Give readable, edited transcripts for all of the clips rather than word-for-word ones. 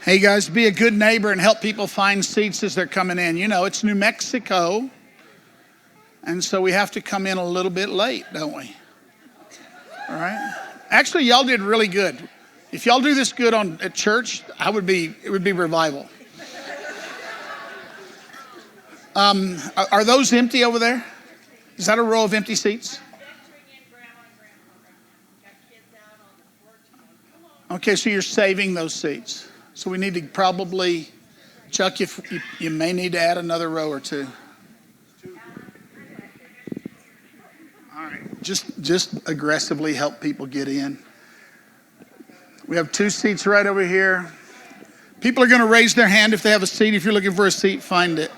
Hey guys, be a good neighbor and help people find seats as they're coming in. You know, it's New Mexico, and so we have to come in a little bit late, don't we? All right. Actually, y'all did really good. If y'all do this good at church, it would be revival. Are those empty over there? Is that a row of empty seats? Okay, so you're saving those seats. So we need to probably, Chuck, you may need to add another row or two. All right, just aggressively help people get in. We have two seats right over here. People are going to raise their hand if they have a seat. If you're looking for a seat, find it.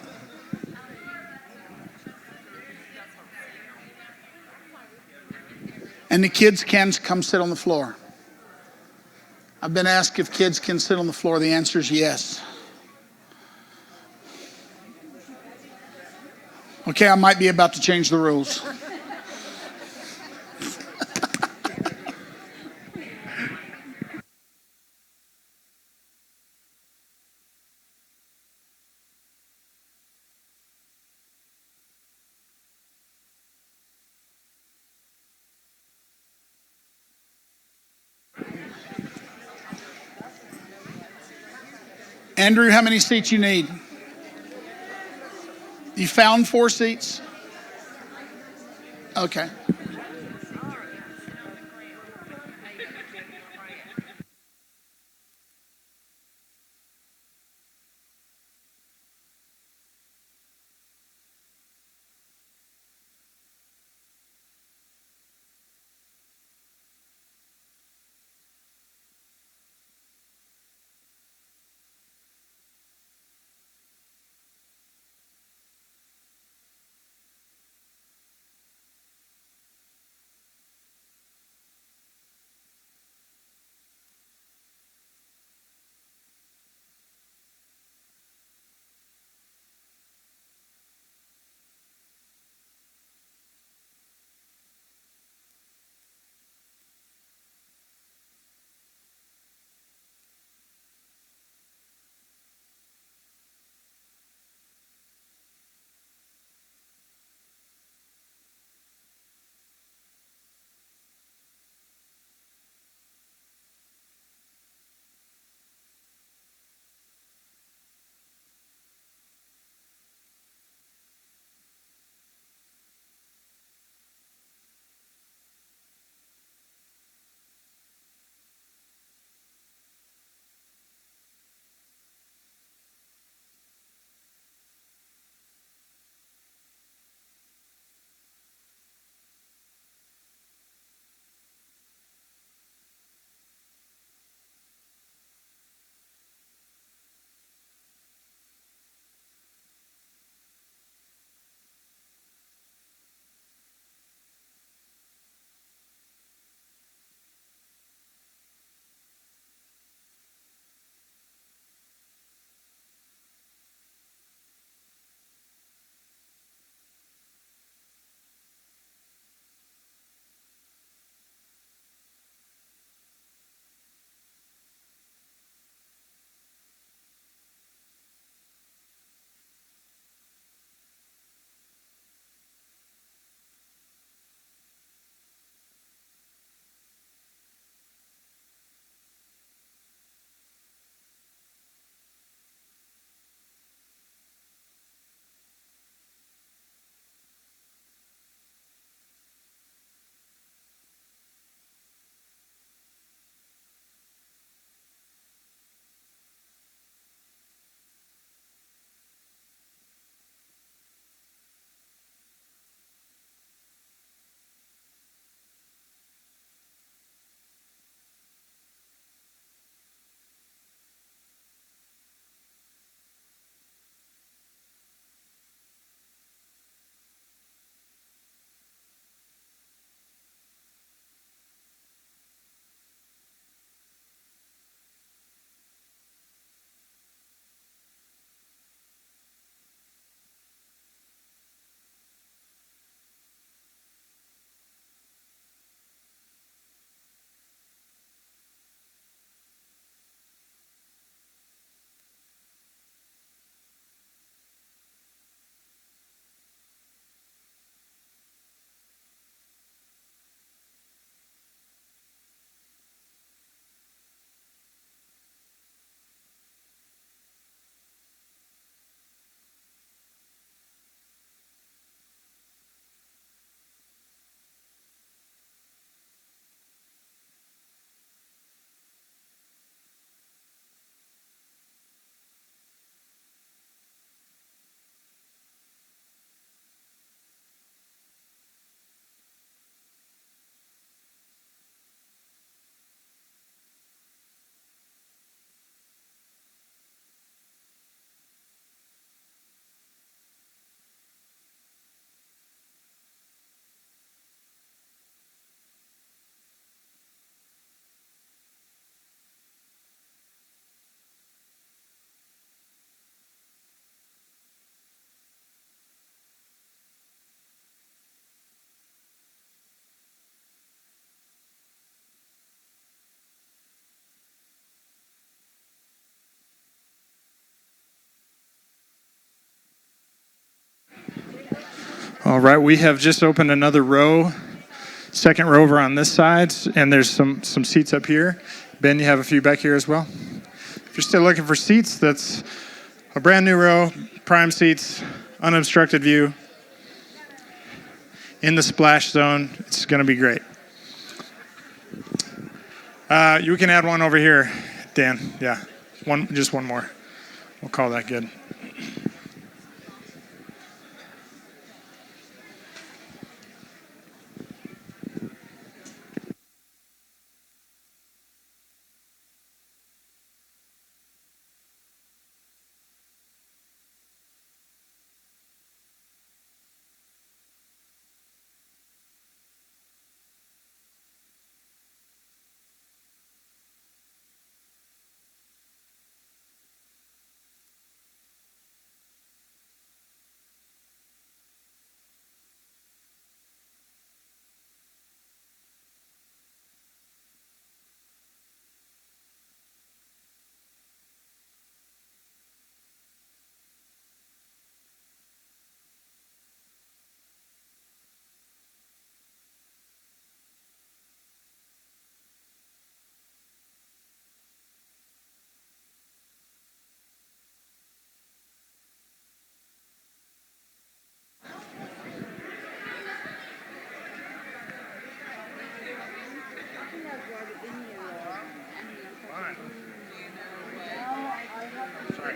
And the kids can come sit on the floor. I've been asked if kids can sit on the floor. The answer is yes. Okay, I might be about to change the rules. Andrew, how many seats you need? You found 4 seats? Okay. All right, we have just opened another row, second row over on this side, and there's some seats up here. Ben, you have a few back here as well. If you're still looking for seats, that's a brand new row, prime seats, unobstructed view, in the splash zone. It's going to be great. You can add one over here, Dan. Yeah, just one more. We'll call that good.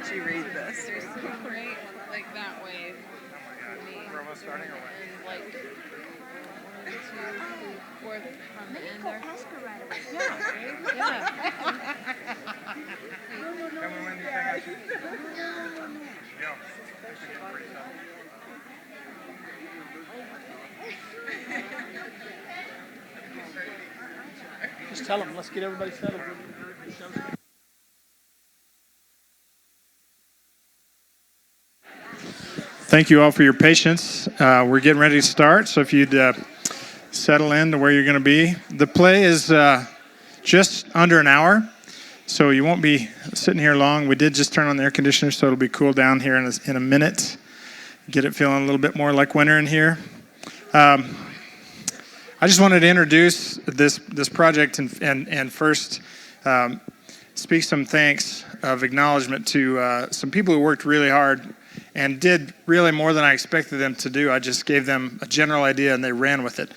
Did you read this? There's some great, like that way. Oh my God. We're almost starting or what? And like 1, 2, 4 from the end there. Yeah. Tell me when you think I should. Yeah. This is getting pretty tough. Just tell them, let's get everybody settled. Thank you all for your patience. We're getting ready to start, so if you'd settle in to where you're going to be. The play is just under an hour, so you won't be sitting here long. We did just turn on the air conditioner, so it'll be cool down here in a minute. Get it feeling a little bit more like winter in here. I just wanted to introduce this project and first speak some thanks of acknowledgement to some people who worked really hard and did really more than I expected them to do. I just gave them a general idea and they ran with it.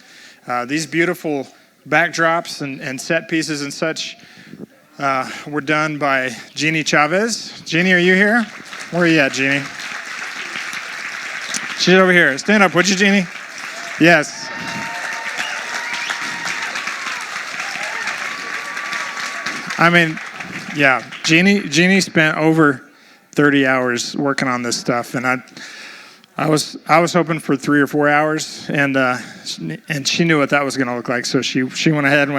These beautiful backdrops and set pieces and such were done by Jeannie Chavez. Jeannie, are you here? Where are you at, Jeannie? She's over here. Stand up, would you, Jeannie? Yes. I mean, yeah, Jeannie spent over 30 hours working on this stuff, and I was hoping for 3 or 4 hours, and she knew what that was going to look like, so she went ahead and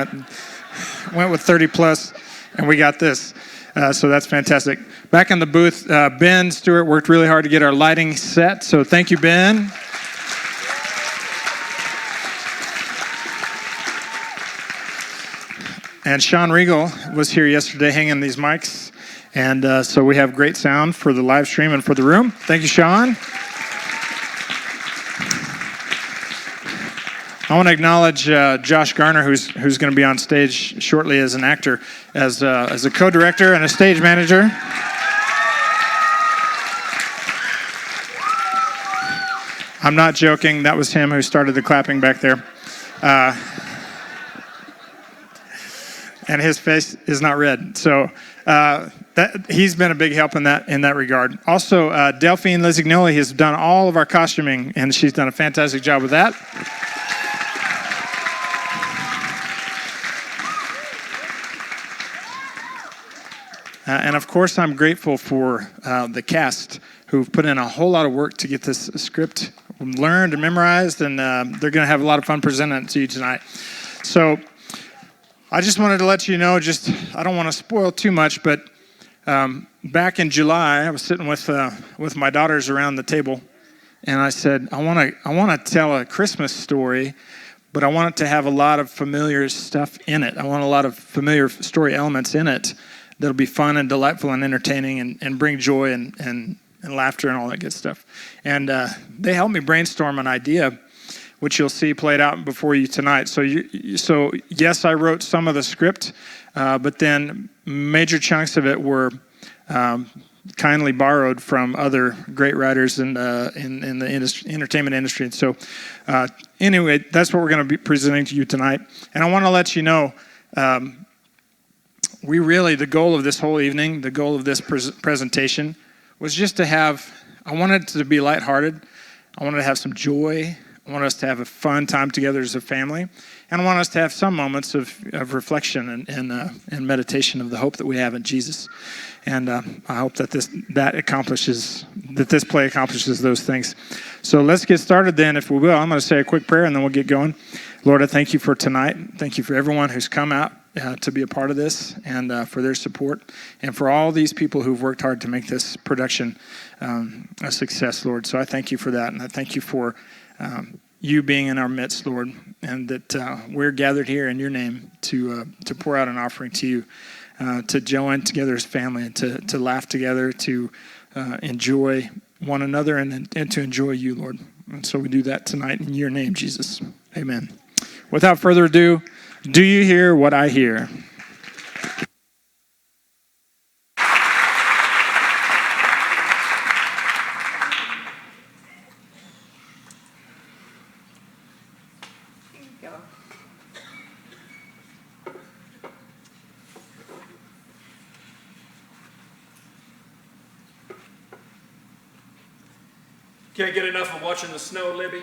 went with 30 plus, and we got this. So that's fantastic. Back in the booth, Ben Stewart worked really hard to get our lighting set, so thank you, Ben. And Sean Regal was here yesterday hanging these mics. And so we have great sound for the live stream and for the room. Thank you, Sean. I want to acknowledge Josh Garner, who's going to be on stage shortly as an actor, as a co-director and a stage manager. I'm not joking. That was him who started the clapping back there. And his face is not red. So he's been a big help in that regard. Also, Delphine Lisignoli has done all of our costuming, and she's done a fantastic job with that. And of course, I'm grateful for the cast who've put in a whole lot of work to get this script learned and memorized, and they're going to have a lot of fun presenting it to you tonight. So I just wanted to let you know, I don't want to spoil too much, but back in July, I was sitting with my daughters around the table, and I said, I want to tell a Christmas story, but I want it to have a lot of familiar stuff in it. I want a lot of familiar story elements in it that'll be fun and delightful and entertaining and bring joy and and laughter and all that good stuff. And they helped me brainstorm an idea, which you'll see played out before you tonight. So yes, I wrote some of the script, but then major chunks of it were kindly borrowed from other great writers in the entertainment industry. And so anyway, that's what we're going to be presenting to you tonight. And I want to let you know, the goal of this whole evening, the goal of this presentation was just to I wanted it to be lighthearted. I wanted to have some joy. I want us to have a fun time together as a family. And I want us to have some moments of reflection and meditation of the hope that we have in Jesus. And I hope that this play accomplishes those things. So let's get started then, if we will. I'm going to say a quick prayer and then we'll get going. Lord, I thank you for tonight. Thank you for everyone who's come out to be a part of this and for their support. And for all these people who've worked hard to make this production a success, Lord. So I thank you for that. And I thank you for you being in our midst, Lord, and that we're gathered here in your name to pour out an offering to you, to join together as family, and to laugh together, to enjoy one another, and to enjoy you, Lord. And so we do that tonight in your name, Jesus. Amen. Without further ado, do you hear what I hear? Can't get enough of watching the snow, Libby.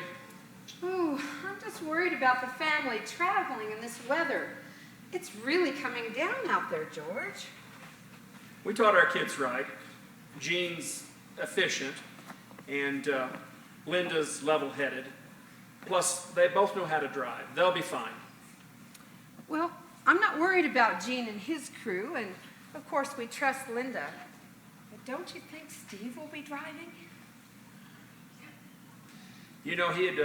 Oh, I'm just worried about the family traveling in this weather. It's really coming down out there, George. We taught our kids right. Jean's efficient, and Linda's level-headed. Plus, they both know how to drive. They'll be fine. Well, I'm not worried about Gene and his crew, and of course we trust Linda. But don't you think Steve will be driving? You know, he'd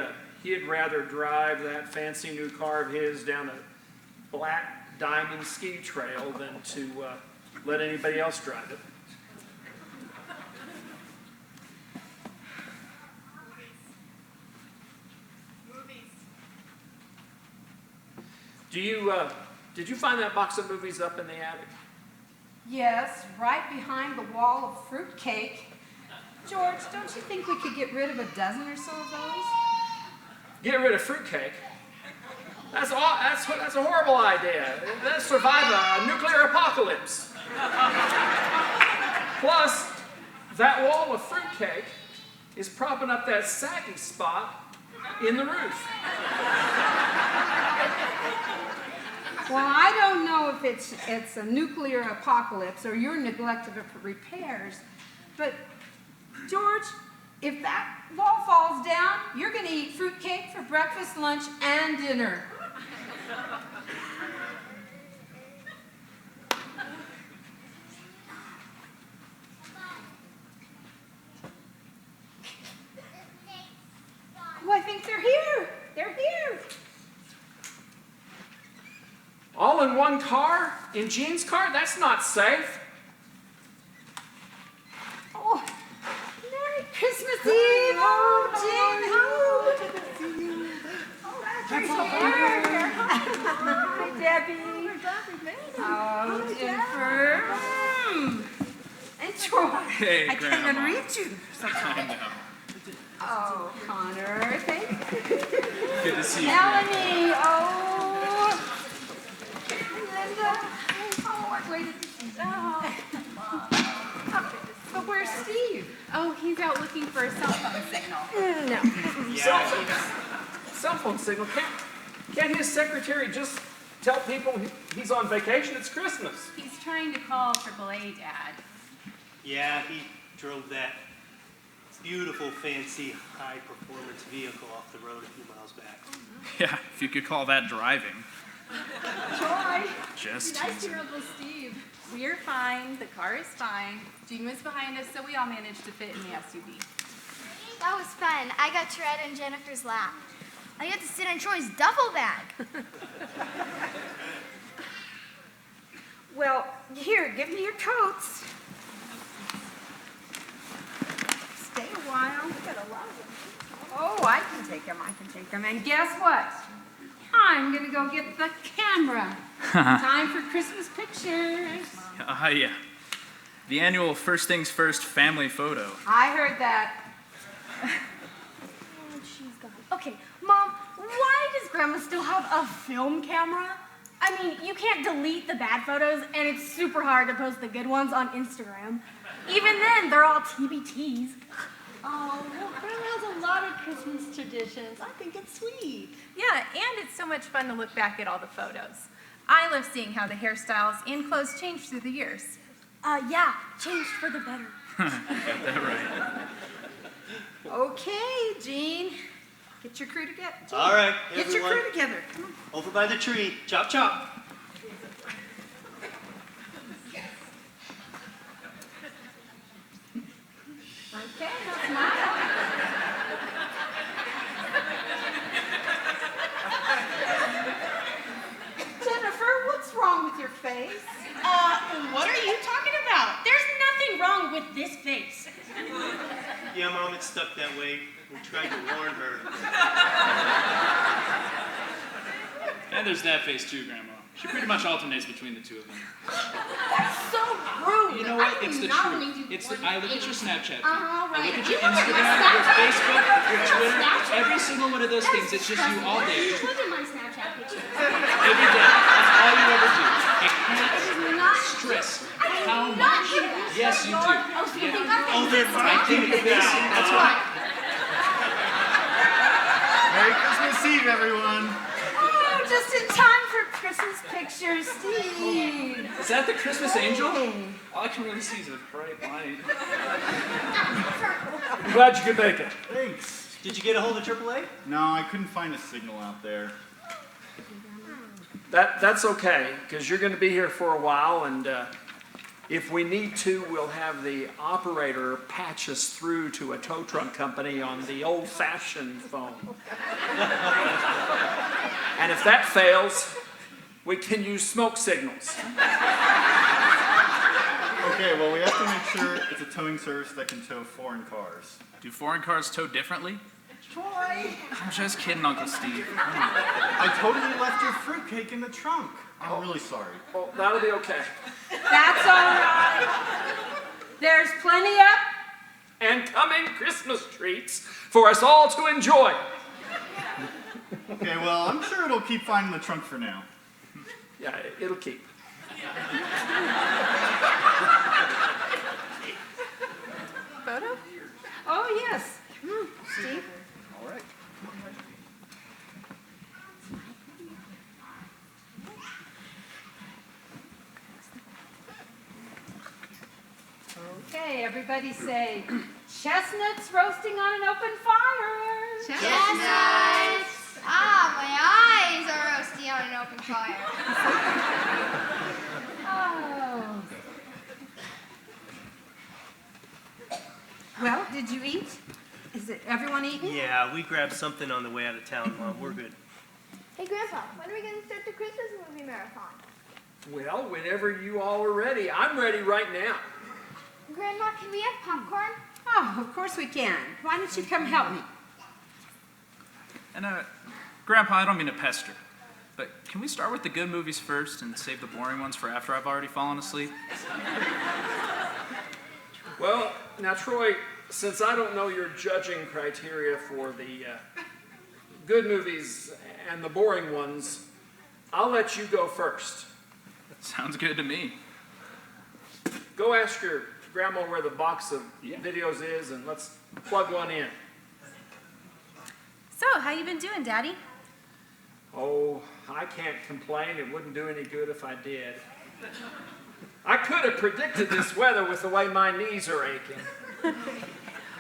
rather drive that fancy new car of his down a black diamond ski trail than to let anybody else drive it. Did you find that box of movies up in the attic? Yes, right behind the wall of fruitcake. George, don't you think we could get rid of a dozen or so of those? Get rid of fruitcake? That's a horrible idea. That'll survive a nuclear apocalypse. Plus, that wall of fruitcake is propping up that saggy spot in the roof. Well, I don't know if it's a nuclear apocalypse or your neglect of repairs, but George, if that wall falls down, you're going to eat fruitcake for breakfast, lunch, and dinner. Oh, I think they're here. They're here. All in one car? In Jean's car? That's not safe. Oh, Merry Christmas Eve, oh, Jane. Oh, here. Hi, Debbie. Oh, Jennifer. And Troy. Hey, I Grandma. can't unreach you. Oh, Connor, thank you. Good to see you. Melanie, oh. Linda, oh, I waited. Oh. But where's Steve? Oh, he's out looking for a cell phone signal. Cell phone signal. Can't his secretary just tell people he's on vacation? It's Christmas. He's trying to call AAA, Dad. Yeah, he drove that beautiful, fancy, high-performance vehicle off the road a few miles back. Yeah, if you could call that driving. Troy. Just Nice to hear Uncle Steve. We're fine. The car is fine. Jean was behind us, so we all managed to fit in the SUV. That was fun. I got to ride in Jennifer's lap. I got to sit in Troy's duffel bag. Well, here, give me your coats. while. Oh, I can take them. And guess what? I'm gonna go get the camera. Time for Christmas pictures. Yeah. The annual First Things First family photo. I heard that. Oh, she's gone. Okay, Mom, why does Grandma still have a film camera? I mean, you can't delete the bad photos, and it's super hard to post the good ones on Instagram. Even then, they're all TBTs. Oh, well, Grandma has a lot of Christmas traditions. I think it's sweet. Yeah, and it's so much fun to look back at all the photos. I love seeing how the hairstyles and clothes change through the years. Yeah, changed for the better. Got that right. Okay, Gene. Get your crew together. All right, Get your everyone, crew together. Come on. over by the tree. Chop, chop. Okay, now smile. Jennifer, what's wrong with your face? What are you talking about? There's nothing wrong with this face. Yeah, Mom, it's stuck that way. We tried to warn her. And there's that face too, Grandma. She pretty much alternates between the two of them. That's so rude. You know what? I It's the do not truth. need you It's to the, I look at your Snapchat feed. right. I look at your You look at my Instagram, your Snapchat. Facebook, your Twitter, Snapchat. every single one of those things. It's just you all day. Look at my Snapchat pictures. Every day. That's all you ever do. I can't Not stress how not much. do that. Yes, you do. Oh, so you think I'm Oh, they're I think you're basing. That's why. Merry Christmas Eve, everyone. Oh, just in time for Christmas pictures, Steve. Is that the Christmas angel? All I can really see is a bright light. I'm glad you could make it. Thanks. Did you get a hold of AAA? No, I couldn't find a signal out there. That's okay, because you're going to be here for a while, and if we need to, we'll have the operator patch us through to a tow truck company on the old-fashioned phone. And if that fails, we can use smoke signals. Okay, well, we have to make sure it's a towing service that can tow foreign cars. Do foreign cars tow differently? Troy. I'm just kidding, Uncle Steve. Come on. I totally left your fruitcake in the trunk. I'm really sorry. Well, that'll be okay. That's all right. There's plenty up. And coming Christmas treats for us all to enjoy. Okay, well, I'm sure it'll keep fine in the trunk for now. Yeah, it'll keep. Photo? Oh, yes. Steve. All right. Okay, everybody say, chestnuts roasting on an open fire. Chestnuts! Ah, my eyes are roasting on an open fire. Oh. Well, did you eat? Is it everyone eating? Yeah, we grabbed something on the way out of town, Mom. We're good. Hey, Grandpa, when are we going to start the Christmas movie marathon? Well, whenever you all are ready. I'm ready right now. Grandma, can we have popcorn? Oh, of course we can. Why don't you come help me? And Grandpa, I don't mean to pester, but can we start with the good movies first and save the boring ones for after I've already fallen asleep? Well, now, Troy, since I don't know your judging criteria for the good movies and the boring ones, I'll let you go first. Sounds good to me. Go ask your grandma where the box of videos is, and let's plug one in. So, how you been doing, Daddy? Oh, I can't complain. It wouldn't do any good if I did. I could have predicted this weather with the way my knees are aching.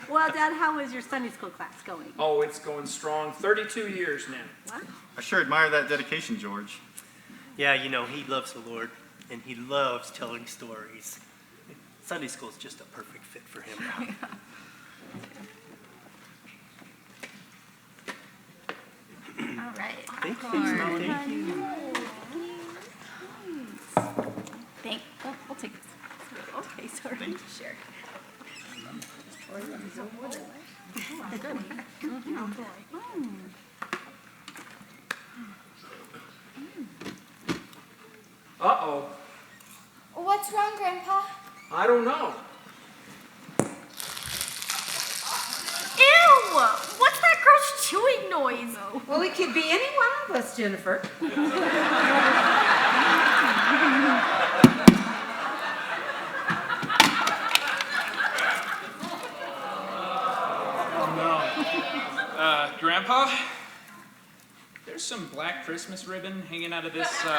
Well, Dad, how was your Sunday school class going? Oh, it's going strong. 32 years now. I sure admire that dedication, George. Yeah, you know, he loves the Lord, and he loves telling stories. Sunday school is just a perfect fit for him. All right. Thank We'll take this. Okay, sorry. Sure. Uh-oh. What's wrong, Grandpa? I don't know. Ew! What's that gross chewing noise? Well, it could be any one of us, Jennifer. Grandpa, there's some black Christmas ribbon hanging out of this movie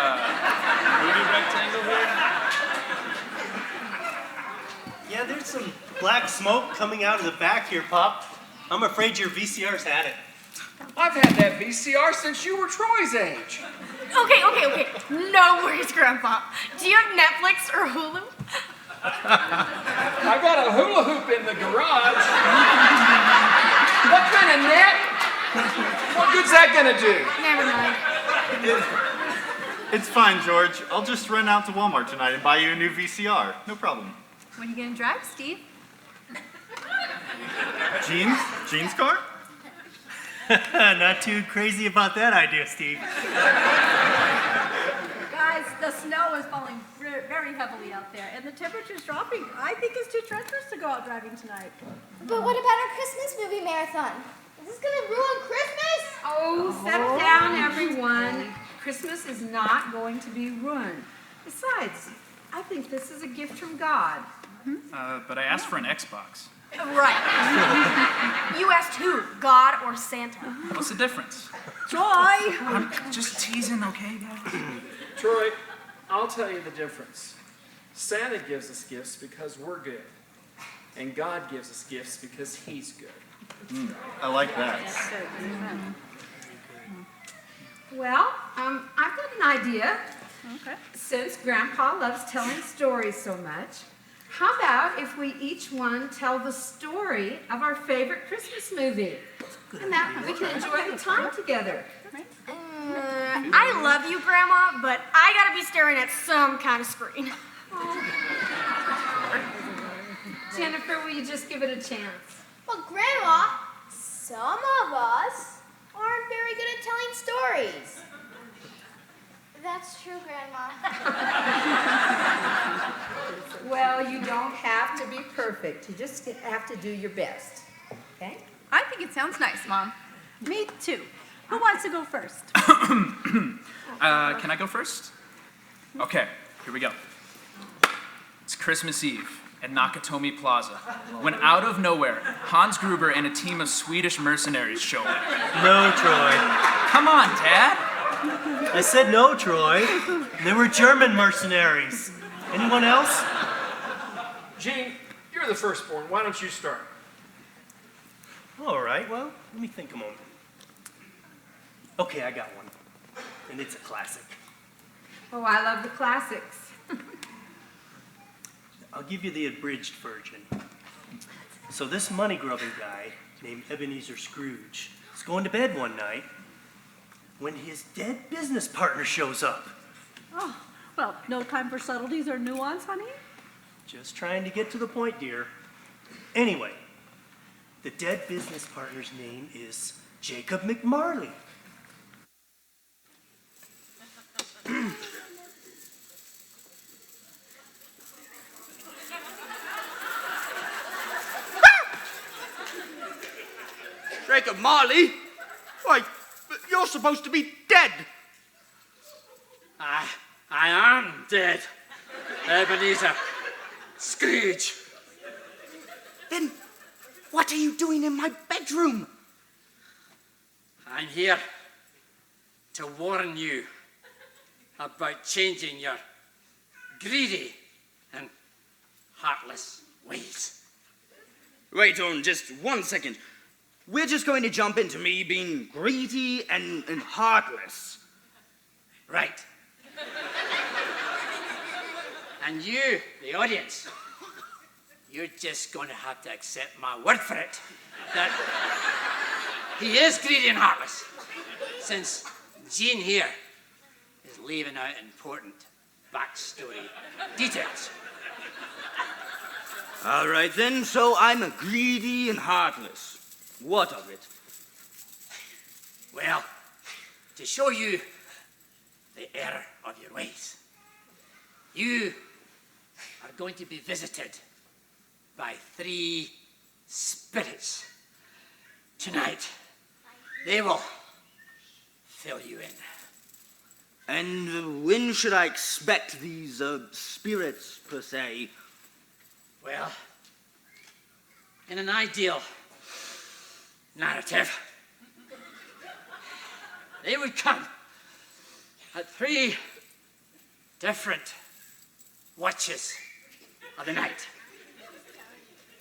rectangle here. Yeah, there's some black smoke coming out of the back here, Pop. I'm afraid your VCR's had it. I've had that VCR since you were Troy's age. Okay. No worries, Grandpa. Do you have Netflix or Hulu? I got a hula hoop in the garage. What kind of net? What good's that gonna do? Never mind. It's fine, George. I'll just run out to Walmart tonight and buy you a new VCR. No problem. When are you gonna drive, Steve? Jean's? Jean's car? Not too crazy about that idea, Steve. Guys, the snow is falling very heavily out there, and the temperature's dropping. I think it's too treacherous to go out driving tonight. But what about our Christmas movie marathon? Is this gonna ruin Christmas? Oh, settle down, everyone. Christmas is not going to be ruined. Besides, I think this is a gift from God. But I asked for an Xbox. Right. You asked who? God or Santa? What's the difference? Joy! I'm just teasing, okay, guys? Troy, I'll tell you the difference. Santa gives us gifts because we're good. And God gives us gifts because he's good. I like that. Well, I've got an idea. Okay. Since Grandpa loves telling stories so much, how about if we each one tell the story of our favorite Christmas movie? And that we can enjoy the time together. I love you, Grandma, but I gotta be staring at some kind of screen. Jennifer, will you just give it a chance? But Grandma, some of us aren't very good at telling stories. That's true, Grandma. Well, you don't have to be perfect. You just have to do your best. Okay? I think it sounds nice, Mom. Me too. Who wants to go first? Can I go first? Okay, here we go. It's Christmas Eve at Nakatomi Plaza, when out of nowhere, Hans Gruber and a team of Swedish mercenaries show up. No, Troy. Come on, Dad. I said no, Troy. They were German mercenaries. Anyone else? Gene, you're the firstborn. Why don't you start? All right, well, let me think a moment. Okay, I got one. And it's a classic. Oh, I love the classics. I'll give you the abridged version. So this money-grubbing guy named Ebenezer Scrooge is going to bed one night when his dead business partner shows up. Oh, well, no time for subtleties or nuance, honey. Just trying to get to the point, dear. Anyway, the dead business partner's name is Jacob McMarley. Jacob Marley? Why, you're supposed to be dead. I am dead, Ebenezer Scrooge. Then what are you doing in my bedroom? I'm here to warn you about changing your greedy and heartless ways. Wait on just 1 second. We're just going to jump into me being greedy and heartless. Right. And you, the audience, you're just going to have to accept my word for it that he is greedy and heartless, since Gene here is leaving out important backstory details. All right then, so I'm greedy and heartless. What of it? Well, to show you the error of your ways, you are going to be visited by 3 spirits. Tonight, they will fill you in. And when should I expect these spirits, per se? Well, in an ideal narrative, they would come at 3 different watches of the night.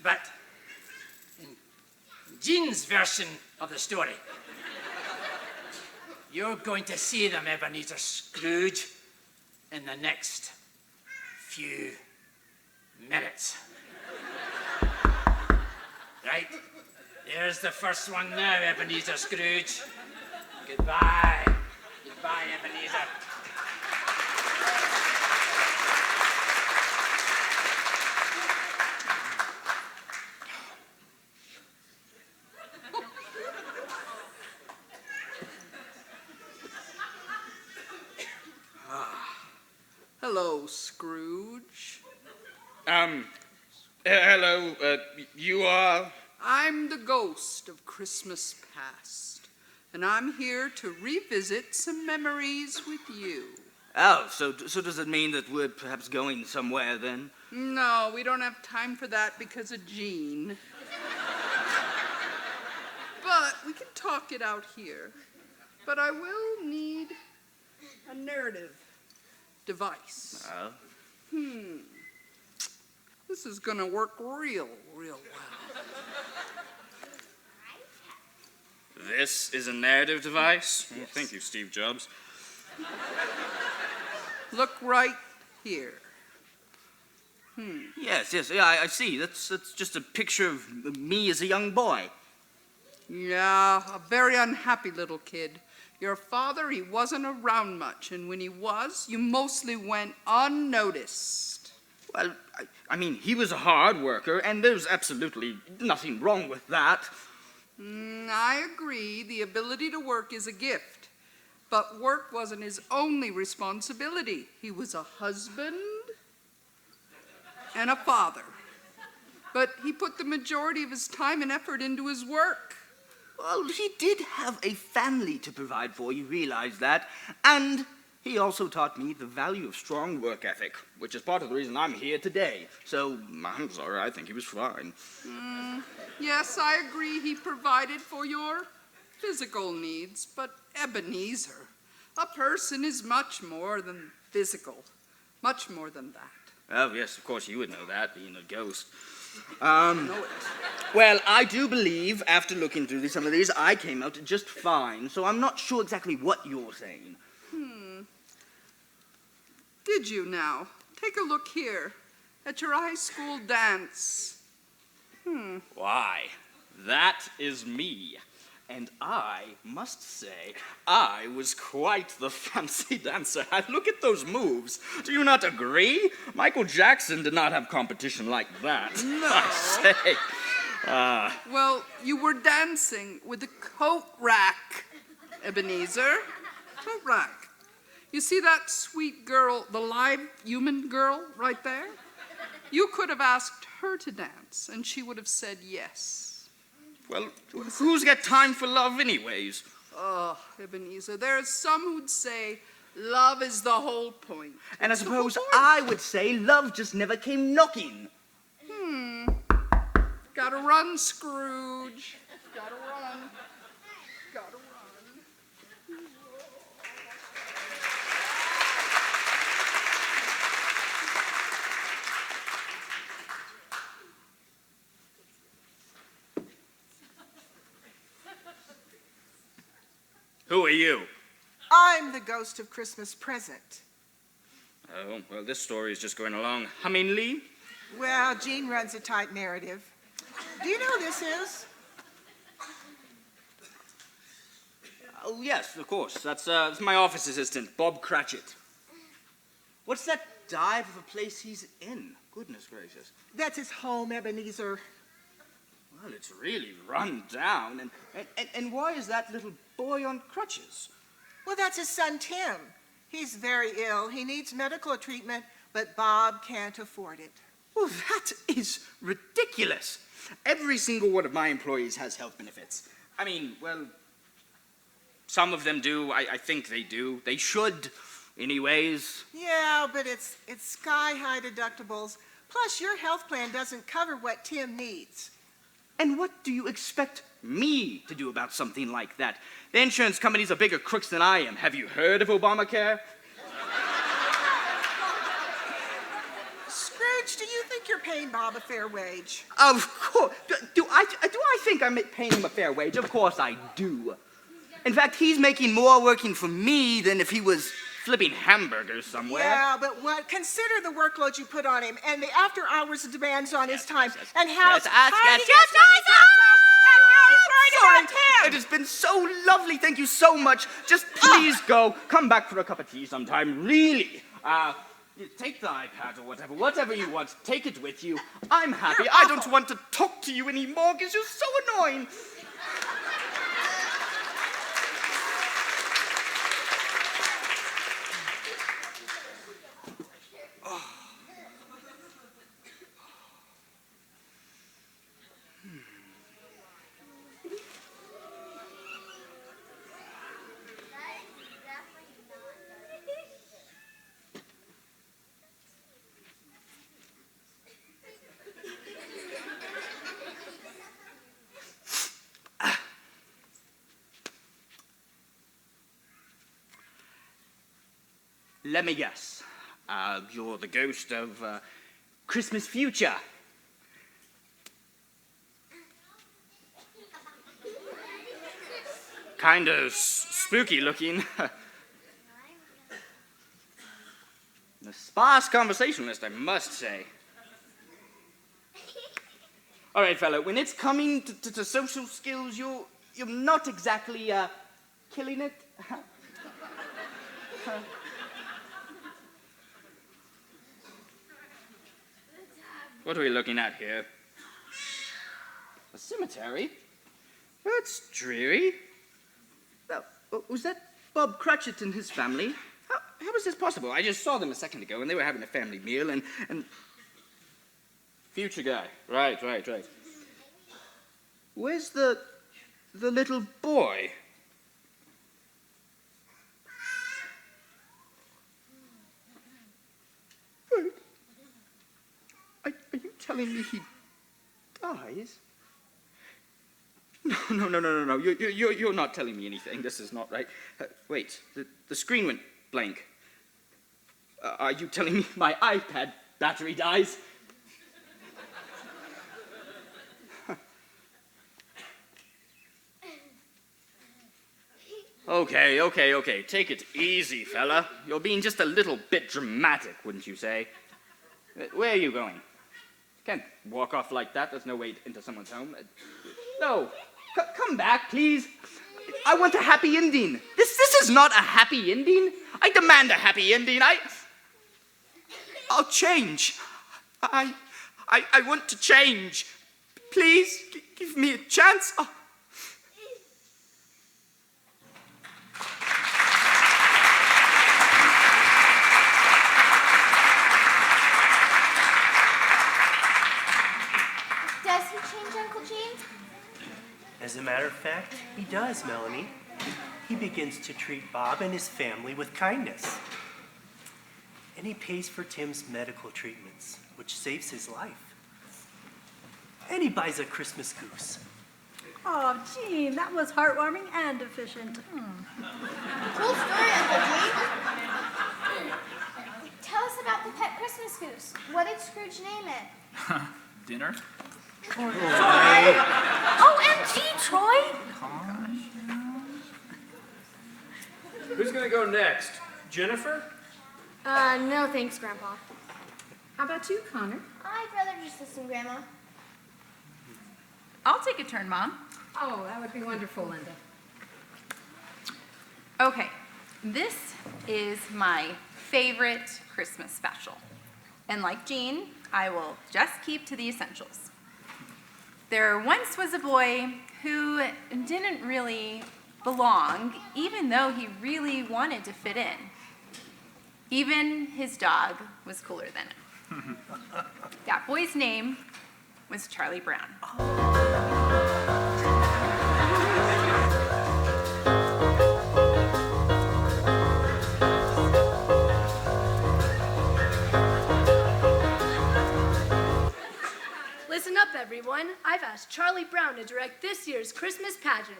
But in Jean's version of the story, you're going to see them, Ebenezer Scrooge, in the next few minutes. Right? There's the first one now, Ebenezer Scrooge. Goodbye. Goodbye, Ebenezer. Hello, Scrooge. Hello, you are? I'm the ghost of Christmas past, and I'm here to revisit some memories with you. Oh, so does it mean that we're perhaps going somewhere then? No, we don't have time for that because of Jean. But we can talk it out here. But I will need a narrative device. This is gonna work real well. This is a narrative device? Well, thank you, Steve Jobs. Look right here. Yes, yeah, I see. That's just a picture of me as a young boy. Yeah, a very unhappy little kid. Your father, he wasn't around much, and when he was, you mostly went unnoticed. Well, I mean, he was a hard worker, and there's absolutely nothing wrong with that. I agree, the ability to work is a gift. But work wasn't his only responsibility. He was a husband and a father. But he put the majority of his time and effort into his work. Well, he did have a family to provide for, you realize that. And he also taught me the value of strong work ethic, which is part of the reason I'm here today. So, I'm sorry, I think he was fine. Yes, I agree he provided for your physical needs, but Ebenezer, a person is much more than physical, much more than that. Oh, yes, of course you would know that, being a ghost. Know it. Well, I do believe, after looking through some of these, I came out just fine, so I'm not sure exactly what you're saying. Did you now? Take a look here at your high school dance. Why, that is me. And I must say, I was quite the fancy dancer. Look at those moves. Do you not agree? Michael Jackson did not have competition like that. No. I say. Well, you were dancing with a coat rack, Ebenezer. Coat rack. You see that sweet girl, the live human girl right there? You could have asked her to dance, and she would have said yes. Well, who's got time for love anyways? Oh, Ebenezer, there are some who'd say love is the whole point. And I It's the whole suppose point. I would say love just never came knocking. Gotta run, Scrooge. Gotta run. Gotta run. Who are you? I'm the ghost of Christmas present. Oh, well, this story is just going along hummingly. Well, Jean runs a tight narrative. Do you know who this is? Oh, yes, of course. That's my office assistant, Bob Cratchit. What's that dive of a place he's in? goodness gracious. That's his home, Ebenezer. Well, it's really run down. And why is that little boy on crutches? Well, that's his son, Tim. He's very ill. He needs medical treatment, but Bob can't afford it. Well, that is ridiculous. Every single one of my employees has health benefits. I mean, well, some of them do. I think they do. They should, anyways. Yeah, but it's sky-high deductibles. Plus, your health plan doesn't cover what Tim needs. And what do you expect me to do about something like that? The insurance companies are bigger crooks than I am. Have you heard of Obamacare? Scrooge, do you think you're paying Bob a fair wage? Of course. Do I think I'm paying him a fair wage? Of course I do. In fact, he's making more working for me than if he was flipping hamburgers somewhere. Yeah, but consider the workload you put on him and the after-hours demands on his time and how Sorry. It has been so lovely. Thank you so much. Just please go. Come back for a cup of tea sometime. Really. Take the iPad or whatever you want. Take it with you. I'm happy. I don't want to talk to you anymore because you're so annoying. Let me guess. You're the ghost of Christmas future. Kind of spooky looking. A sparse conversationalist, I must say. All right, fella, when it's coming to social skills, you're not exactly killing it. What are we looking at here? A cemetery? That's dreary. Was that Bob Cratchit and his family? How was this possible? I just saw them a second ago, and they were having a family meal, and... Future guy. Right. Where's the little boy? Are you telling me he dies? No. You're not telling me anything. This is not right. Wait, the screen went blank. Are you telling me my iPad battery dies? Okay. Take it easy, fella. You're being just a little bit dramatic, wouldn't you say? Where are you going? You can't walk off like that. There's no way into someone's home. No. Come back, please. I want a happy ending. This is not a happy ending. I demand a happy ending. I'll change. I want to change. Please, give me a chance. Oh. Does he change, Uncle Gene? As a matter of fact, he does, Melanie. He begins to treat Bob and his family with kindness. And he pays for Tim's medical treatments, which saves his life. And he buys a Christmas goose. Oh, Gene, that was heartwarming and efficient. Cool story, Uncle Gene. Tell us about the pet Christmas goose. What did Scrooge name it? Dinner? OMG, Troy! Who's gonna go next? Jennifer? No thanks, Grandpa. How about you, Connor? I'd rather just listen, Grandma. I'll take a turn, Mom. Oh, that would be wonderful, Linda. Okay, this is my favorite Christmas special. And like Jean, I will just keep to the essentials. There once was a boy who didn't really belong, even though he really wanted to fit in. Even his dog was cooler than him. That boy's name was Charlie Brown. Listen up, everyone. I've asked Charlie Brown to direct this year's Christmas pageant.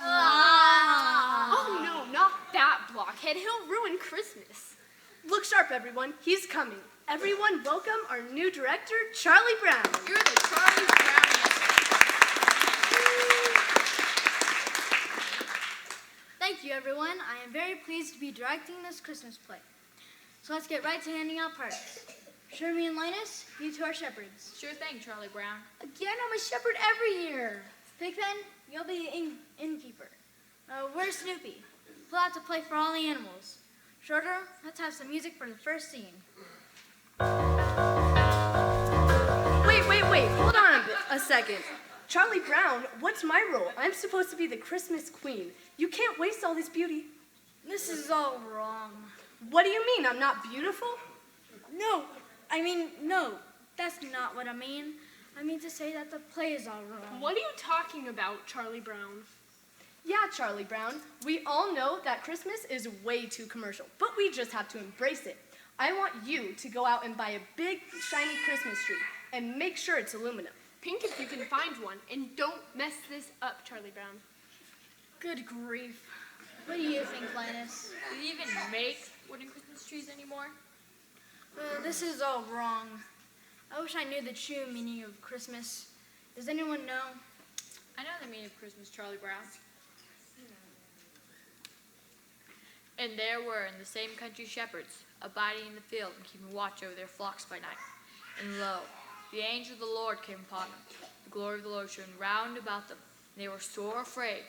Oh no, not that blockhead. He'll ruin Christmas. Look sharp, everyone. He's coming. Everyone welcome our new director, Charlie Brown. You're the Charlie Brown. Thank you, everyone. I am very pleased to be directing this Christmas play. So let's get right to handing out parties. Shermie and Linus, you two are shepherds. Sure thing, Charlie Brown. Again, I'm a shepherd every year. Pigpen, you'll be the innkeeper. Where's Snoopy? Pull out to play for all the animals. Shorter, let's have some music for the first scene. Wait. Hold on a second. Charlie Brown, what's my role? I'm supposed to be the Christmas queen. You can't waste all this beauty. This is all wrong. What do you mean? I'm not beautiful? No, that's not what I mean. I mean to say that the play is all wrong. What are you talking about, Charlie Brown? Yeah, Charlie Brown. We all know that Christmas is way too commercial, but we just have to embrace it. I want you to go out and buy a big, shiny Christmas tree and make sure it's aluminum. Pink if you can find one, and don't mess this up, Charlie Brown. Good grief. What do you think, Linus? Do you even make wooden Christmas trees anymore? This is all wrong. I wish I knew the true meaning of Christmas. Does anyone know? I know the meaning of Christmas, Charlie Brown. And there were in the same country shepherds, abiding in the field and keeping watch over their flocks by night. And lo, the angel of the Lord came upon them. The glory of the Lord shone round about them. And they were sore afraid.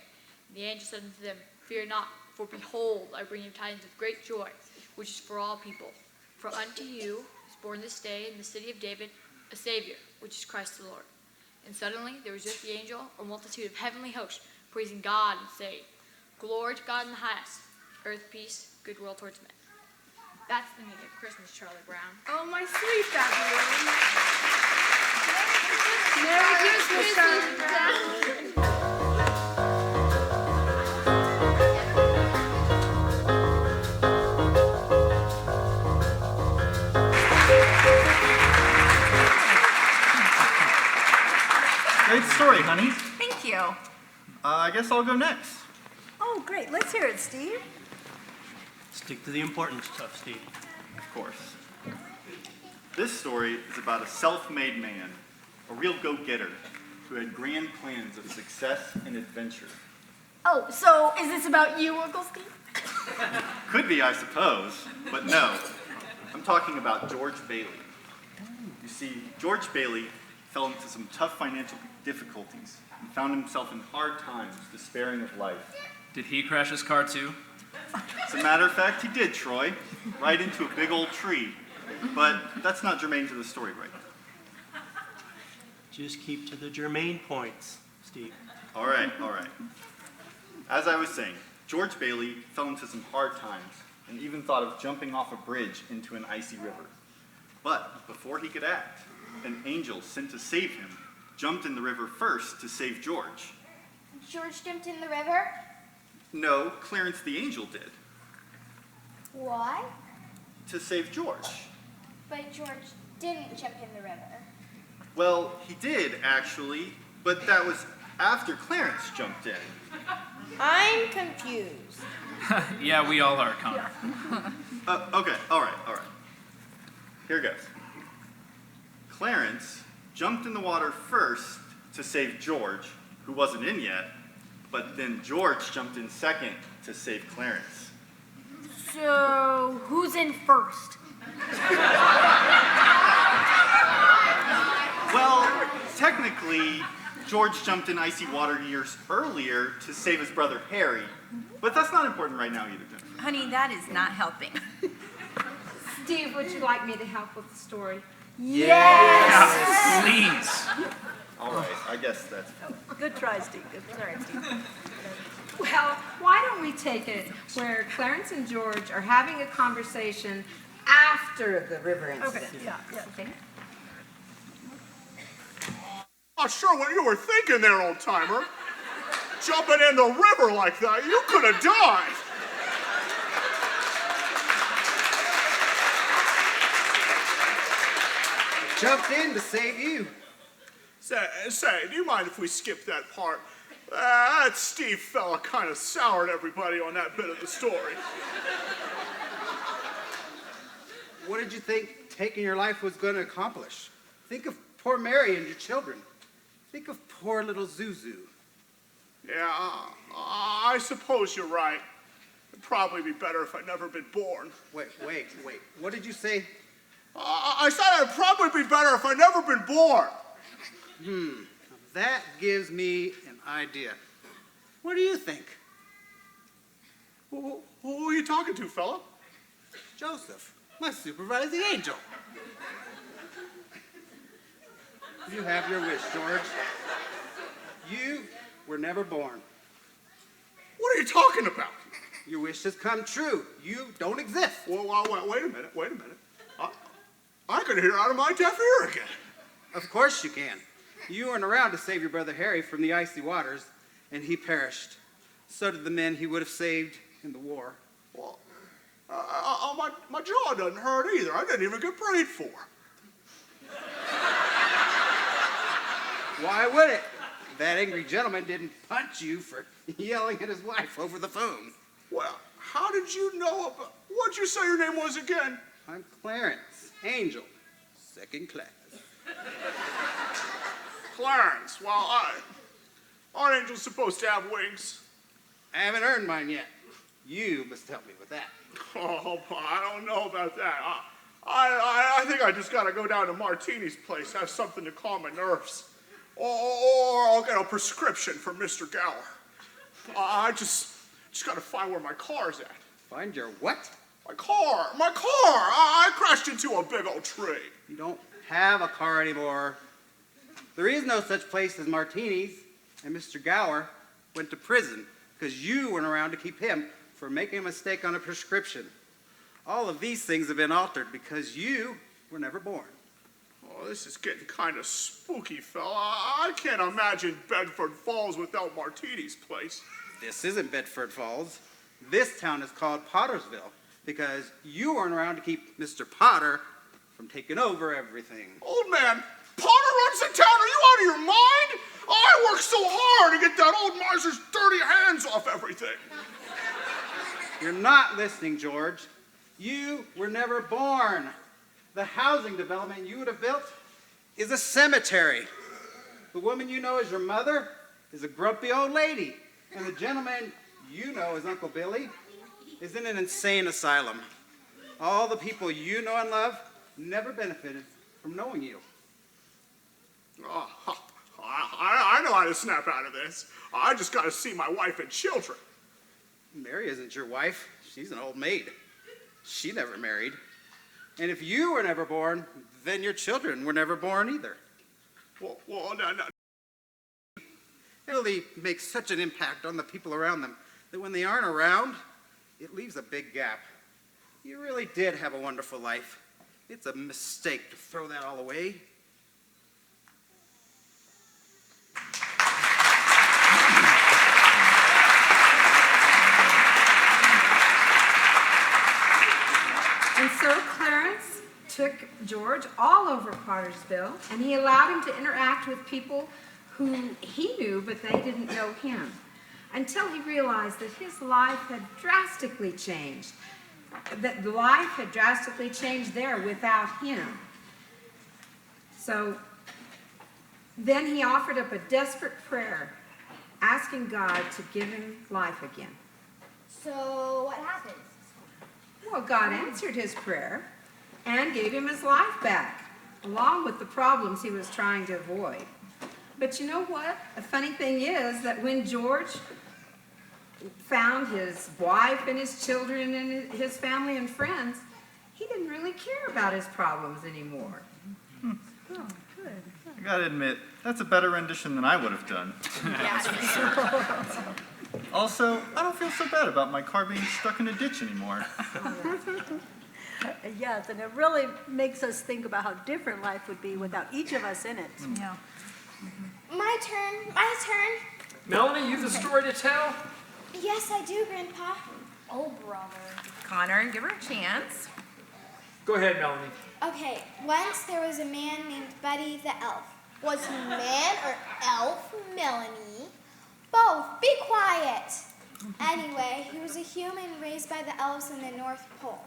And the angel said unto them, Fear not, for behold, I bring you tidings of great joy, which is for all people. For unto you is born this day in the city of David a Savior, which is Christ the Lord. And suddenly there was with the angel a multitude of heavenly hosts, praising God and saying, Glory to God in the highest, earth peace, goodwill towards men. That's the meaning of Christmas, Charlie Brown. Oh, my sweet Babylon. Merry Christmas, Charlie Brown. Great story, honey. Thank you. I guess I'll go next. Oh, great. Let's hear it, Steve. Stick to the important stuff, Steve. Of course. This story is about a self-made man, a real go-getter, who had grand plans of success and adventure. Oh, so is this about you, Uncle Steve? Could be, I suppose, but no. I'm talking about George Bailey. You see, George Bailey fell into some tough financial difficulties and found himself in hard times, despairing of life. Did he crash his car too? As a matter of fact, he did, Troy, right into a big old tree. But that's not germane to the story right now. Just keep to the germane points, Steve. All right. As I was saying, George Bailey fell into some hard times and even thought of jumping off a bridge into an icy river. But before he could act, an angel sent to save him jumped in the river first to save George. George jumped in the river? No, Clarence the angel did, Why? to save George. But George didn't jump in the river. Well, he did, actually, but that was after Clarence jumped in. I'm confused. Yeah, we all are, Connor. Okay, all right. Here goes. Clarence jumped in the water first to save George, who wasn't in yet, but then George jumped in second to save Clarence. So, who's in first? Well, technically, George jumped in icy water years earlier to save his brother Harry, but that's not important right now either, Jennifer. Honey, that is not helping. Steve, would you like me to help with the story? Yeah, please. All right, I guess that's Good try, Steve. Good try, Steve. Well, why don't we take it where Clarence and George are having a conversation after the river incident? Okay, yeah. Okay. Not sure what you were thinking there, old timer. Jumping in the river like that, you could have died. Jumped in to save you. Say, do you mind if we skip that part? That Steve fella kind of soured everybody on that bit of the story. What did you think taking your life was going to accomplish? Think of poor Mary and your children. Think of poor little Zuzu. Yeah, I suppose you're right. It'd probably be better if I'd never been born. Wait. What did you say? I said it'd probably be better if I'd never been born. That gives me an idea. What do you think? Who are you talking to, fella? Joseph, my supervising angel. You have your wish, George. You were never born. What are you talking about? Your wish has come true. You don't exist. Well, wait a minute. I can hear out of my deaf ear again. Of course you can. You weren't around to save your brother Harry from the icy waters, and he perished. So did the men he would have saved in the war. Well, my jaw doesn't hurt either. I didn't even get prayed for. Why would it? That angry gentleman didn't punch you for yelling at his wife over the phone. Well, how did you know about... What'd you say your name was again? I'm Clarence Angel, second class. Clarence. Well, aren't angels supposed to have wings? I haven't earned mine yet. You must help me with that. Oh, I don't know about that. I think I just gotta go down to Martini's place, have something to calm my nerves. Or I'll get a prescription from Mr. Gower. I just gotta find where my car's at. Find your what? My car! I crashed into a big old tree. You don't have a car anymore. There is no such place as Martini's, and Mr. Gower went to prison because you weren't around to keep him from making a mistake on a prescription. All of these things have been altered because you were never born. Oh, this is getting kind of spooky, fella. I can't imagine Bedford Falls without Martini's place. This isn't Bedford Falls. This town is called Pottersville because you weren't around to keep Mr. Potter from taking over everything. Old man, Potter runs the town. Are you out of your mind? I worked so hard to get that old miser's dirty hands off everything. You're not listening, George. You were never born. The housing development you would have built is a cemetery. The woman you know as your mother is a grumpy old lady. And the gentleman you know as Uncle Billy is in an insane asylum. All the people you know and love never benefited from knowing you. Oh, I know how to snap out of this. I just got to see my wife and children. Mary isn't your wife. She's an old maid. She never married. And if you were never born, then your children were never born either. Well, no. Italy makes such an impact on the people around them that when they aren't around, it leaves a big gap. You really did have a wonderful life. It's a mistake to throw that all away. And so Clarence took George all over Pottersville, and he allowed him to interact with people who he knew, but they didn't know him, until he realized that his life had drastically changed, that life had drastically changed there without him. So then he offered up a desperate prayer, asking God to give him life again. So what happened? Well, God answered his prayer and gave him his life back, along with the problems he was trying to avoid. But you know what? The funny thing is that when George found his wife and his children and his family and friends, he didn't really care about his problems anymore. Oh, good. I gotta admit, that's a better rendition than I would have done. Also, I don't feel so bad about my car being stuck in a ditch anymore. Yes, and it really makes us think about how different life would be without each of us in it. Yeah. My turn. My turn. Melanie, you have a story to tell? Yes, I do, Grandpa. Oh, brother. Connor, give her a chance. Go ahead, Melanie. Okay, once there was a man named Buddy the Elf. Was he man or elf, Melanie? Both. Be quiet. Anyway, he was a human raised by the elves in the North Pole.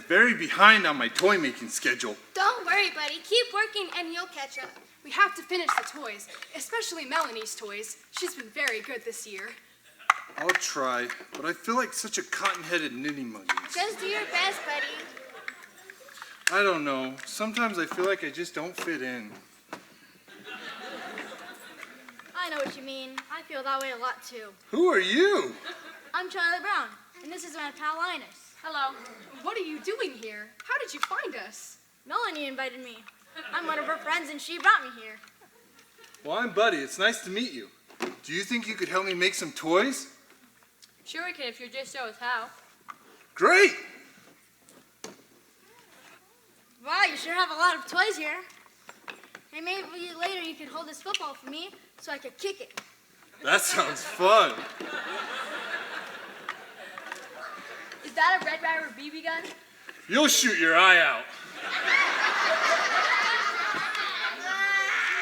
Very behind on my toy making schedule. Don't worry, buddy. Keep working and you'll catch up. We have to finish the toys, especially Melanie's toys. She's been very good this year. I'll try, but I feel like such a cotton-headed ninny muggy. Just do your best, buddy. I don't know. Sometimes I feel like I just don't fit in. I know what you mean. I feel that way a lot, too. Who are you? I'm Charlie Brown, and this is my pal Linus. Hello. What are you doing here? How did you find us? Melanie invited me. I'm one of her friends, and she brought me here. Well, I'm Buddy. It's nice to meet you. Do you think you could help me make some toys? Sure we can if you just show us how. Great! Wow, you sure have a lot of toys here. Hey, maybe later you can hold this football for me so I could kick it. That sounds fun. Is that a Red Ryder BB gun? You'll shoot your eye out.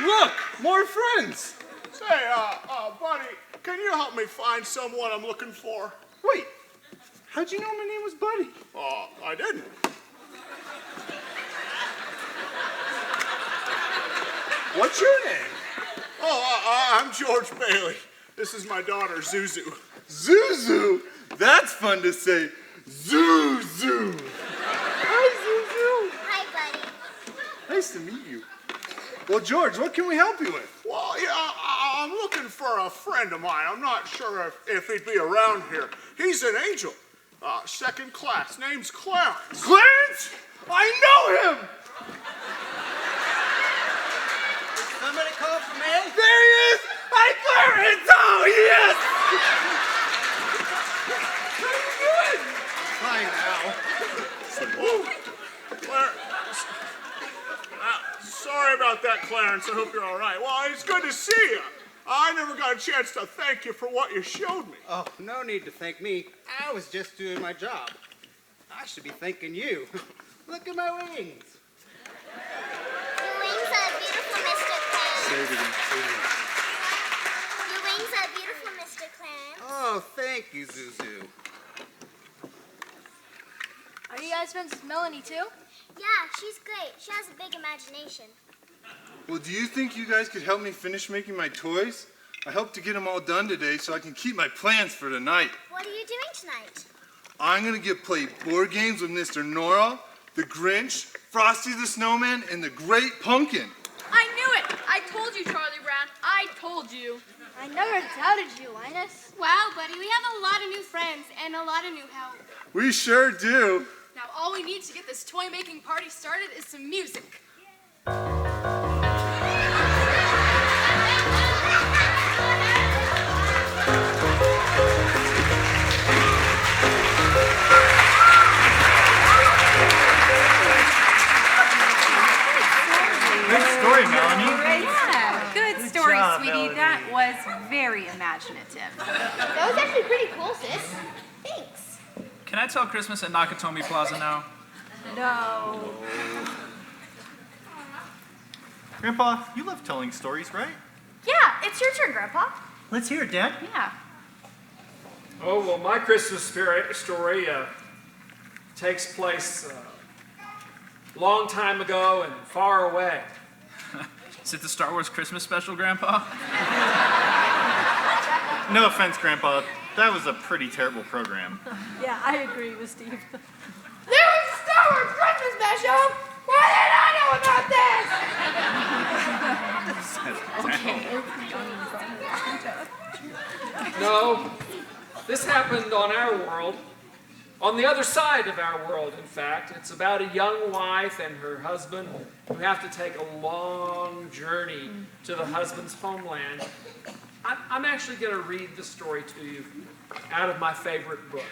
Look, more friends. Say, buddy, can you help me find someone I'm looking for? Wait, how'd you know my name was Buddy? I didn't. What's your name? I'm George Bailey. This is my daughter, Zuzu. Zuzu? That's fun to say. Zuzu. Hi, Zuzu. Hi, buddy. Nice to meet you. Well, George, what can we help you with? Well, yeah, I'm looking for a friend of mine. I'm not sure if he'd be around here. He's an angel. Second class. Name's Clarence. Clarence? I know him! Somebody call for me? There he is! Hi, Clarence! Oh, yes! Fine now. Sorry about that, Clarence. I hope you're all right. Well, it's good to see you. I never got a chance to thank you for what you showed me. Oh, no need to thank me. I was just doing my job. I should be thanking you. Look at my wings. Your wings are beautiful, Mr. Clarence. Say it again. Your wings are beautiful, Mr. Clarence. Oh, thank you, Zuzu. Are you guys friends with Melanie, too? Yeah, she's great. She has a big imagination. Well, do you think you guys could help me finish making my toys? I hope to get them all done today so I can keep my plans for tonight. What are you doing tonight? I'm gonna play board games with Mr. Nora, the Grinch, Frosty the Snowman, and the Great Pumpkin. I knew it! I told you, Charlie Brown. I told you. I never doubted you, Linus. Wow, buddy, we have a lot of new friends and a lot of new help. We sure do. Now all we need to get this toy-making party started is some music. Good story, Melanie. Yeah, good story, job, sweetie. Melanie. That was very imaginative. That was actually pretty cool, sis. Thanks. Can I tell Christmas at Nakatomi Plaza now? No. Grandpa, you love telling stories, right? Yeah, it's your turn, Grandpa. Let's hear it, Dad. Yeah. Oh, well, my Christmas story takes place a long time ago and far away. Is it the Star Wars Christmas special, Grandpa? No offense, Grandpa. That was a pretty terrible program. Yeah, I agree with Steve. There was a Star Wars Christmas I show them? Why did I know about this? No, this happened on our world. On the other side of our world, in fact. It's about a young wife and her husband who have to take a long journey to the husband's homeland. I'm actually going to read the story to you out of my favorite book.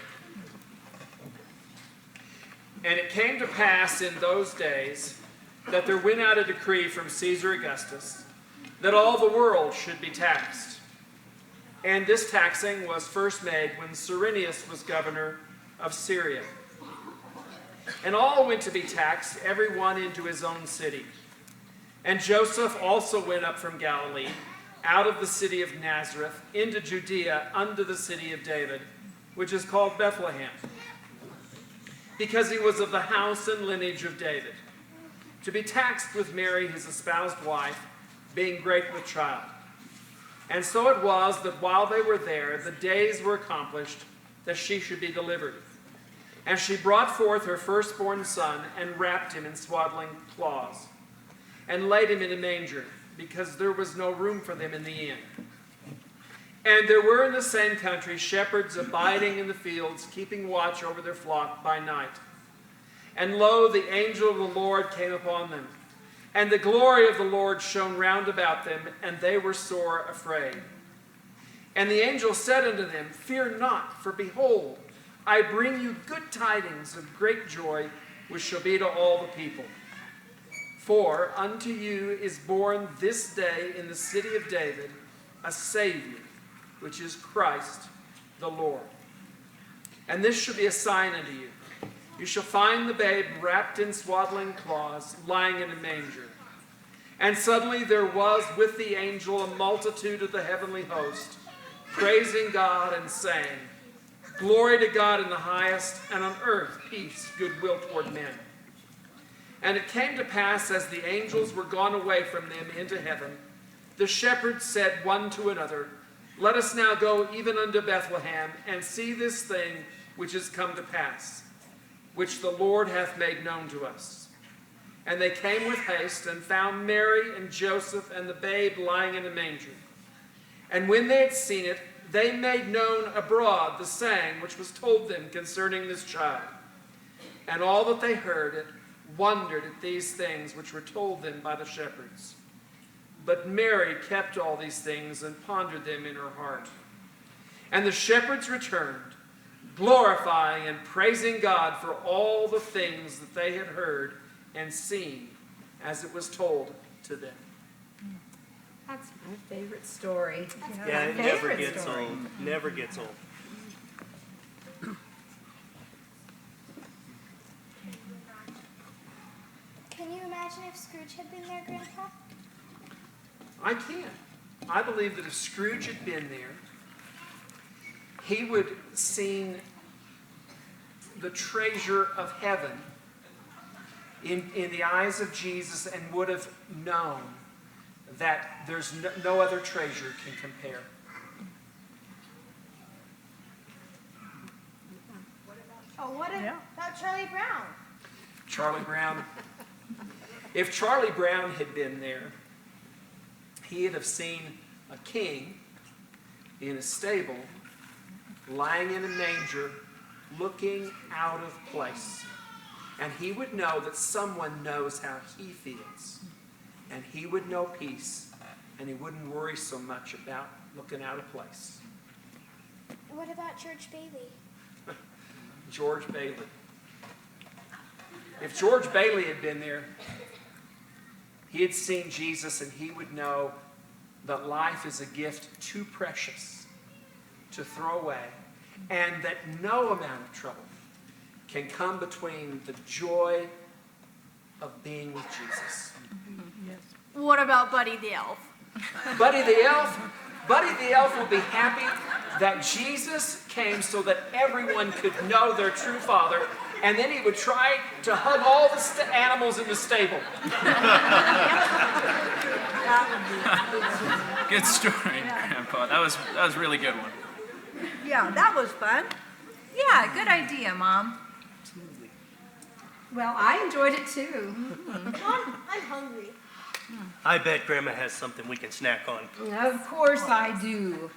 And it came to pass in those days that there went out a decree from Caesar Augustus that all the world should be taxed. And this taxing was first made when Cyrenius was governor of Syria. And all went to be taxed, every one into his own city. And Joseph also went up from Galilee, out of the city of Nazareth, into Judea, unto the city of David, which is called Bethlehem, because he was of the house and lineage of David, to be taxed with Mary, his espoused wife, being great with child. And so it was that while they were there, the days were accomplished that she should be delivered. And she brought forth her firstborn son, and wrapped him in swaddling cloths, and laid him in a manger, because there was no room for them in the inn. And there were in the same country shepherds abiding in the fields, keeping watch over their flock by night. And lo, the angel of the Lord came upon them, and the glory of the Lord shone round about them, and they were sore afraid. And the angel said unto them, Fear not, for behold, I bring you good tidings of great joy, which shall be to all the people. For unto you is born this day in the city of David a Savior, which is Christ the Lord. And this shall be a sign unto you. You shall find the babe wrapped in swaddling cloths, lying in a manger. And suddenly there was with the angel a multitude of the heavenly host, praising God and saying, Glory to God in the highest, and on earth peace, goodwill toward men. And it came to pass, as the angels were gone away from them into heaven, the shepherds said one to another, Let us now go even unto Bethlehem, and see this thing which is come to pass, which the Lord hath made known to us. And they came with haste, and found Mary and Joseph and the babe lying in a manger. And when they had seen it, they made known abroad the saying which was told them concerning this child. And all that they heard wondered at these things which were told them by the shepherds. But Mary kept all these things and pondered them in her heart. And the shepherds returned, glorifying and praising God for all the things that they had heard and seen as it was told to them. That's my favorite story. Yeah, it never gets old. Never gets old. Can you imagine if Scrooge had been there, Grandpa? I can. I believe that if Scrooge had been there, he would have seen the treasure of heaven in the eyes of Jesus, and would have known that there's no other treasure can compare. Oh, what about Charlie Brown? Charlie Brown. If Charlie Brown had been there, he'd have seen a king in a stable, lying in a manger, looking out of place. And he would know that someone knows how he feels. And he would know peace, and he wouldn't worry so much about looking out of place. What about George Bailey? George Bailey. If George Bailey had been there, he had seen Jesus, and he would know that life is a gift too precious to throw away, and that no amount of trouble can come between the joy of being with Jesus. What about Buddy the Elf? Buddy the Elf will be happy that Jesus came so that everyone could know their true father, and then he would try to hug all the animals in the stable. Good story, Grandpa. That was a really good one. Yeah, that was fun. Yeah, good idea, Mom. Well, I enjoyed it too. I'm hungry. I bet Grandma has something we can snack on. Of course I do.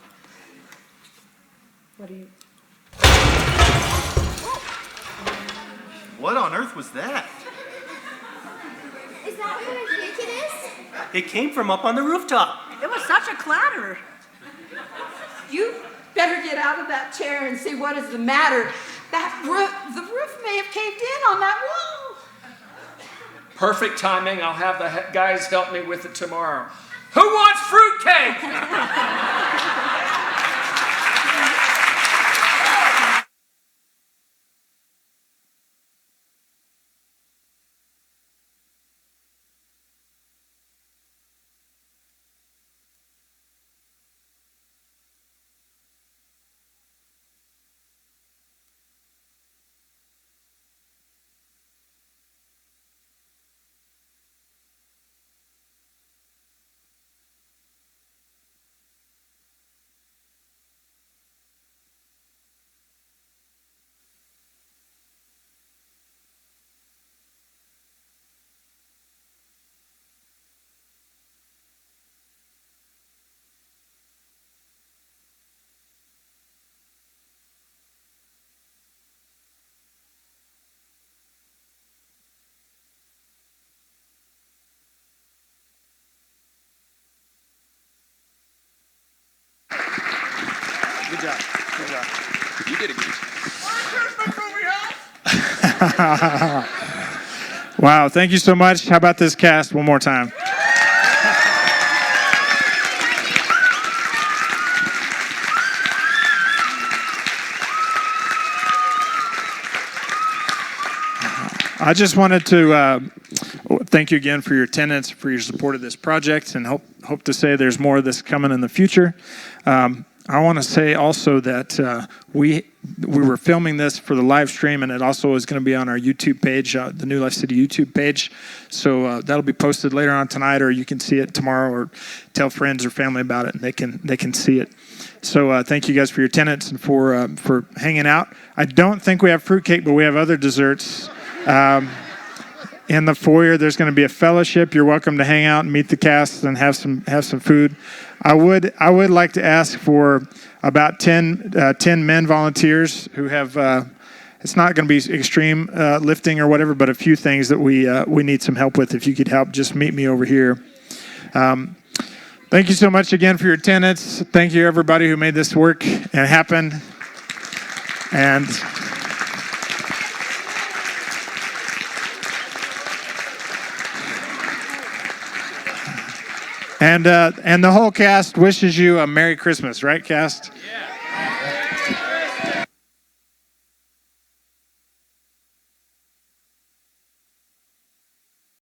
What do you? What on earth was that? Is that what I think it is? It came from up on the rooftop. It was such a clatter. You better get out of that chair and see what is the matter. The roof may have caved in on that wall. Perfect timing. I'll have the guys help me with it tomorrow. Who wants fruitcake? Good job. Good job. You did a good job. Wow, thank you so much. How about this cast one more time? I just wanted to thank you again for your attendance, for your support of this project, and hope to say there's more of this coming in the future. I want to say also that we were filming this for the live stream, and it also is going to be on our YouTube page, the New Life City YouTube page. So that'll be posted later on tonight, or you can see it tomorrow, or tell friends or family about it, and they can see it. So thank you guys for your attendance and for hanging out. I don't think we have fruitcake, but we have other desserts. In the foyer, there's going to be a fellowship. You're welcome to hang out and meet the cast and have some food. I would like to ask for about 10 men volunteers who have. It's not going to be extreme lifting or whatever, but a few things that we need some help with. If you could help, just meet me over here. Thank you so much again for your attendance. Thank you everybody who made this work and happen. And the whole cast wishes you a Merry Christmas, right, cast? Yeah.